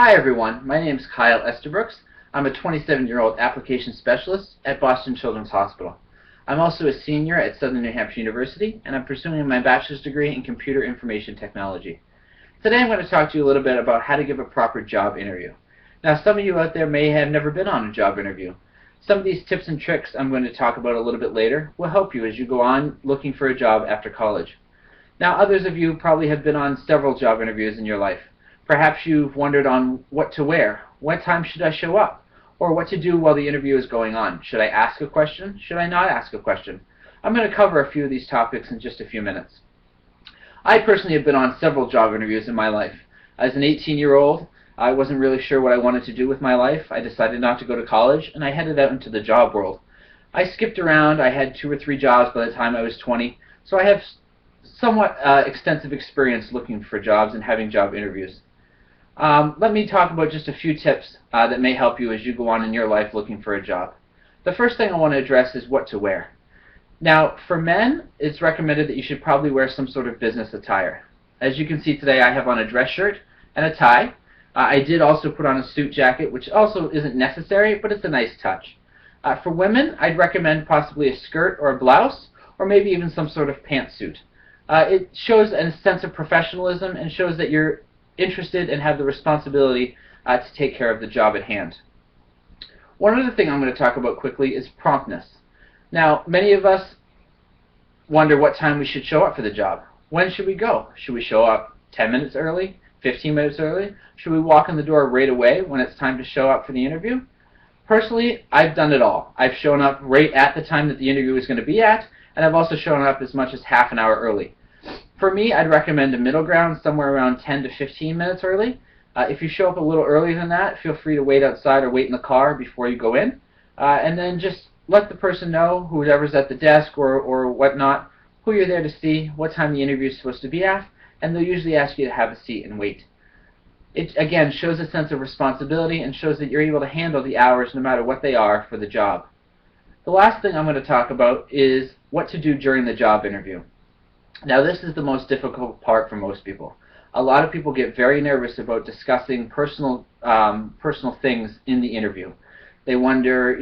Hi everyone, my name is Kyle Estabrooks. I'm a 27-year-old application specialist at Boston Children's Hospital. I'm also a senior at Southern New Hampshire University, and I'm pursuing my bachelor's degree in computer information technology. Today I'm going to talk to you a little bit about how to give a proper job interview. Now, some of you out there may have never been on a job interview. Some of these tips and tricks I'm going to talk about a little bit later will help you as you go on looking for a job after college. Now, others of you probably have been on several job interviews in your life. Perhaps you've wondered on what to wear, what time should I show up, or what to do while the interview is going on. Should I ask a question? Should I not ask a question? I'm going to cover a few of these topics in just a few minutes. I personally have been on several job interviews in my life. As an 18-year-old, I wasn't really sure what I wanted to do with my life. I decided not to go to college, and I headed out into the job world. I skipped around. I had 2 or 3 jobs by the time I was 20, so I have somewhat extensive experience looking for jobs and having job interviews. Let me talk about just a few tips that may help you as you go on in your life looking for a job. The first thing I want to address is what to wear. Now, for men, it's recommended that you should probably wear some sort of business attire. As you can see today, I have on a dress shirt and a tie. I did also put on a suit jacket, which also isn't necessary, but it's a nice touch. For women, I'd recommend possibly a skirt or a blouse, or maybe even some sort of pantsuit. It shows a sense of professionalism and shows that you're interested and have the responsibility to take care of the job at hand. One other thing I'm going to talk about quickly is promptness. Now, many of us wonder what time we should show up for the job. When should we go? Should we show up 10 minutes early, 15 minutes early? Should we walk in the door right away when it's time to show up for the interview? Personally, I've done it all. I've shown up right at the time that the interview is going to be at, and I've also shown up as much as half an hour early. For me, I'd recommend a middle ground, somewhere around 10 to 15 minutes early. If you show up a little earlier than that, feel free to wait outside or wait in the car before you go in. And then just let the person know, whoever's at the desk or whatnot, who you're there to see, what time the interview is supposed to be at, and they'll usually ask you to have a seat and wait. It, again, shows a sense of responsibility and shows that you're able to handle the hours no matter what they are for the job. The last thing I'm going to talk about is what to do during the job interview. Now, this is the most difficult part for most people. A lot of people get very nervous about discussing personal things in the interview. They wonder,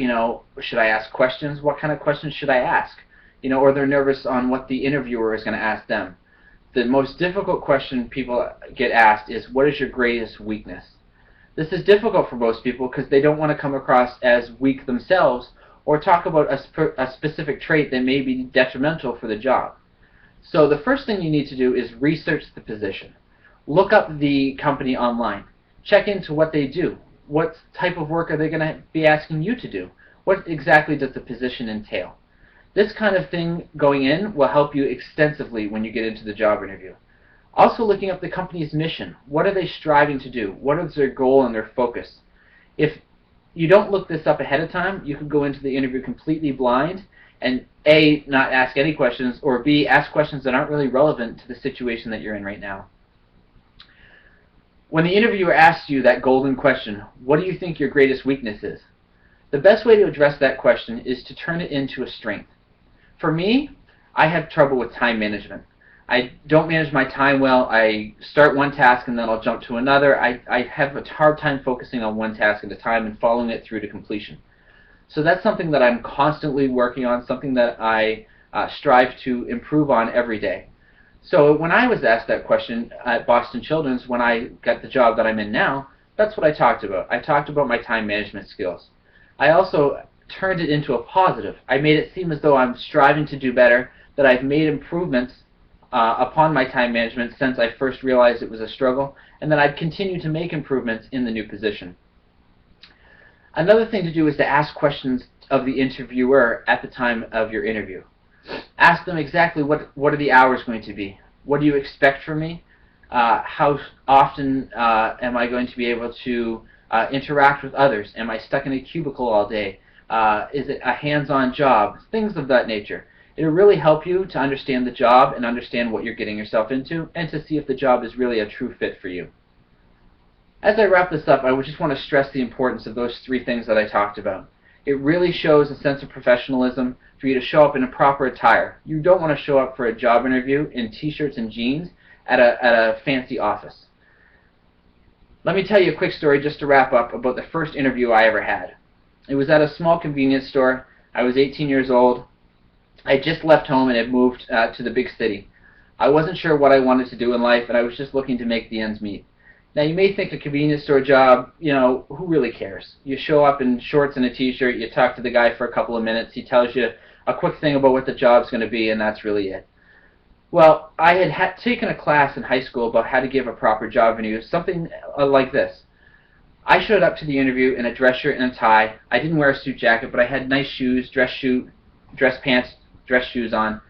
should I ask questions? What kind of questions should I ask? Or they're nervous on what the interviewer is going to ask them. The most difficult question people get asked is, what is your greatest weakness? This is difficult for most people because they don't want to come across as weak themselves or talk about a specific trait that may be detrimental for the job. So the first thing you need to do is research the position. Look up the company online. Check into what they do. What type of work are they going to be asking you to do? What exactly does the position entail? This kind of thing going in will help you extensively when you get into the job interview. Also looking up the company's mission. What are they striving to do? What is their goal and their focus? If you don't look this up ahead of time, you could go into the interview completely blind and A, not ask any questions, or B, ask questions that aren't really relevant to the situation that you're in right now. When the interviewer asks you that golden question, what do you think your greatest weakness is? The best way to address that question is to turn it into a strength. For me, I have trouble with time management. I don't manage my time well. I start one task and then I'll jump to another. I have a hard time focusing on one task at a time and following it through to completion. So that's something that I'm constantly working on, something that I strive to improve on every day. So when I was asked that question at Boston Children's, when I got the job that I'm in now, that's what I talked about. I talked about my time management skills. I also turned it into a positive. I made it seem as though I'm striving to do better, that I've made improvements upon my time management since I first realized it was a struggle, and that I'd continue to make improvements in the new position. Another thing to do is to ask questions of the interviewer at the time of your interview. Ask them exactly what are the hours going to be? What do you expect from me? How often am I going to be able to interact with others? Am I stuck in a cubicle all day? Is it a hands-on job? Things of that nature. It'll really help you to understand the job and understand what you're getting yourself into and to see if the job is really a true fit for you. As I wrap this up, I would just want to stress the importance of those 3 things that I talked about. It really shows a sense of professionalism for you to show up in a proper attire. You don't want to show up for a job interview in t-shirts and jeans at a fancy office. Let me tell you a quick story just to wrap up about the first interview I ever had. It was at a small convenience store. I was 18 years old. I had just left home and had moved to the big city. I wasn't sure what I wanted to do in life, and I was just looking to make the ends meet. Now, you may think a convenience store job, who really cares? You show up in shorts and a t-shirt, you talk to the guy for a couple of minutes, he tells you a quick thing about what the job's going to be, and that's really it. Well, I had taken a class in high school about how to give a proper job interview, something like this. I showed up to the interview in a dress shirt and a tie. I didn't wear a suit jacket, but I had nice shoes, dress pants, dress shoes on.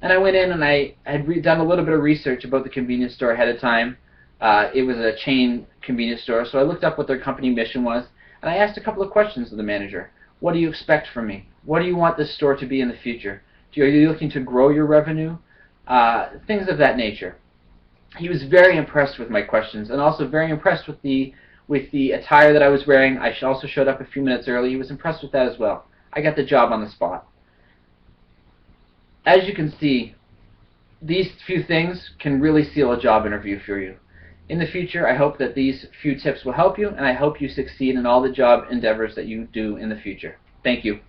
And I went in and I had done a little bit of research about the convenience store ahead of time. It was a chain convenience store, so I looked up what their company mission was, and I asked a couple of questions of the manager. What do you expect from me? What do you want this store to be in the future? Are you looking to grow your revenue? Things of that nature. He was very impressed with my questions, and also very impressed with the attire that I was wearing. I also showed up a few minutes early. He was impressed with that as well. I got the job on the spot. As you can see, these few things can really seal a job interview for you. In the future, I hope that these few tips will help you, and I hope you succeed in all the job endeavors that you do in the future. Thank you.